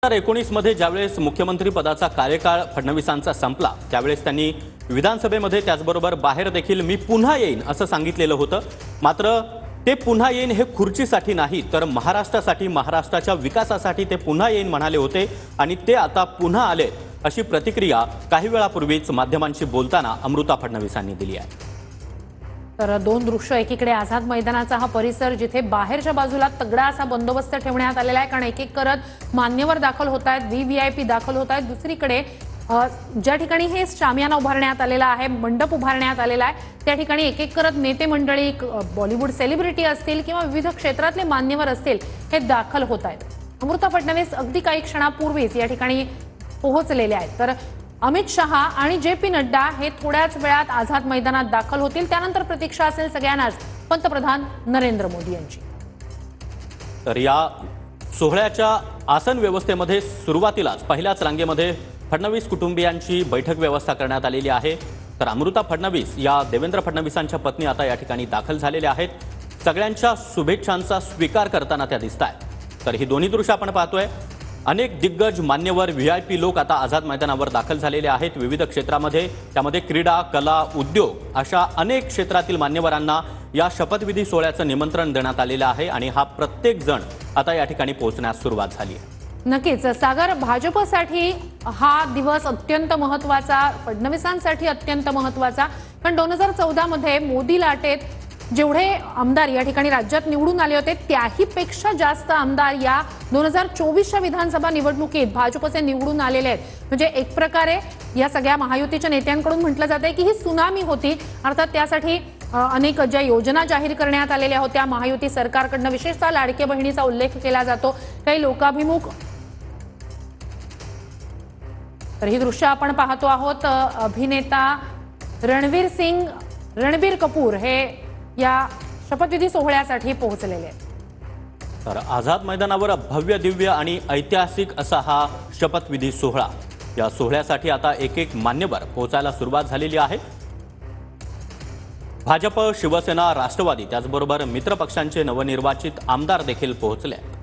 2019 मध्ये ज्यावेळेस मुख्यमंत्री पदाचा कार्यकाळ फडणवीसांचा संपला त्यावेळेस त्यांनी विधानसभेमध्ये त्याचबरोबर बाहेर देखील मी पुन्हा येईन असं सांगितलेलं होतं। मात्र ते पुन्हा येईन हे खुर्चीसाठी नाही तर महाराष्ट्रासाठी, महाराष्ट्राच्या विकासासाठी ते पुन्हा येईन म्हणाले होते आणि ते आता पुन्हा आले अशी प्रतिक्रिया काही वेळापूर्वीच माध्यमांशी बोलताना अमृता फडणवीसांनी दिली आहे। तर दोन दृश्य, एकीकडे आझाद मैदानाचा हा परिसर जिथे बाहेरच्या बाजूला तगडा असा बंदोबस्त ठेवण्यात आलेला आहे, कारण एक एक करत मान्यवर दाखल होत आहेत, व्हीव्हीआयपी दाखल होत आहेत। दुसरीकडे ज्या ठिकाणी हे शामियाना उभारण्यात आलेला आहे, मंडप उभारण्यात आलेला आहे, त्या ठिकाणी एक एक करत नेते मंडळी, बॉलिवूड सेलिब्रिटी असतील किंवा विविध क्षेत्रातले मान्यवर असतील हे दाखल होत आहेत। अमृता फडणवीस अगदी काही क्षणापूर्वीच या ठिकाणी पोहोचलेले आहेत। तर अमित शहा आणि जे.पी. नड्डा हे थोड्याच वेळात आझाद मैदानात दाखल होतील। त्यानंतर प्रतीक्षा असेल सगळ्यांनाच पंतप्रधान नरेंद्र मोदी यांची। तर या सोहळ्याच्या आसन व्यवस्थेमध्ये सुरुवातीलाच पहिल्याच रांगेमध्ये फडणवीस कुटुंबियांची बैठक व्यवस्था करण्यात आलेली आहे। तर अमृता फडणवीस या देवेंद्र फडणवीसांच्या पत्नी आता या ठिकाणी दाखल झालेल्या आहेत। सगळ्यांच्या शुभेच्छांचा स्वीकार करताना त्या दिसतायत। तर ही दोन्ही दृश्य आपण पाहतोय। अनेक दिग्गज मान्यवर व्हीआयपी लोक आता आझाद मैदानावर दाखल झालेले आहेत विविध क्षेत्रामध्ये, त्यामध्ये क्रीडा, कला, उद्योग अशा अनेक क्षेत्रातील मान्यवरांना या शपथविधी सोहळ्याचं निमंत्रण देण्यात आलेलं आहे आणि हा प्रत्येक जण आता या ठिकाणी पोहोचण्यास सुरुवात झाली आहे। नक्कीच सागर, भाजपसाठी हा दिवस अत्यंत महत्त्वाचा, फडणवीसांसाठी अत्यंत महत्त्वाचा, कारण 2014 मध्ये मोदी लाटेत जेवढे आमदार या ठिकाणी राज्यात निवडून आले होते त्याही पेक्षा जास्त आमदार या 2024च्या विधानसभा निवडणुकीत भाजपचे निवडून आलेले आहेत। म्हणजे एक प्रकारे या सगळ्या महायुतीच्या नेत्यांकडून म्हटलं जाते की ही सुनामी होती। अर्थात त्यासाठी अनेक ज्या योजना जाहीर करण्यात आलेल्या होत्या महायुती सरकारकडून, विशेषतः लाडके बहिणीचा उल्लेख केला जातो, काही लोकाभिमुख। तर ही दृश्य आपण पाहतो आहोत। अभिनेता रणबीर कपूर हे या शपथविधी सोहळ्यासाठी पोहोचलेले आहेत। तर आझाद मैदानावर भव्य, दिव्य आणि ऐतिहासिक असा हा शपथविधी सोहळा, या सोहळ्यासाठी आता एक एक मान्यवर पोहोचायला सुरुवात झालेली आहे। भाजप, शिवसेना, राष्ट्रवादी त्याचबरोबर मित्र पक्षांचे नवनिर्वाचित आमदार देखील पोहोचले आहेत।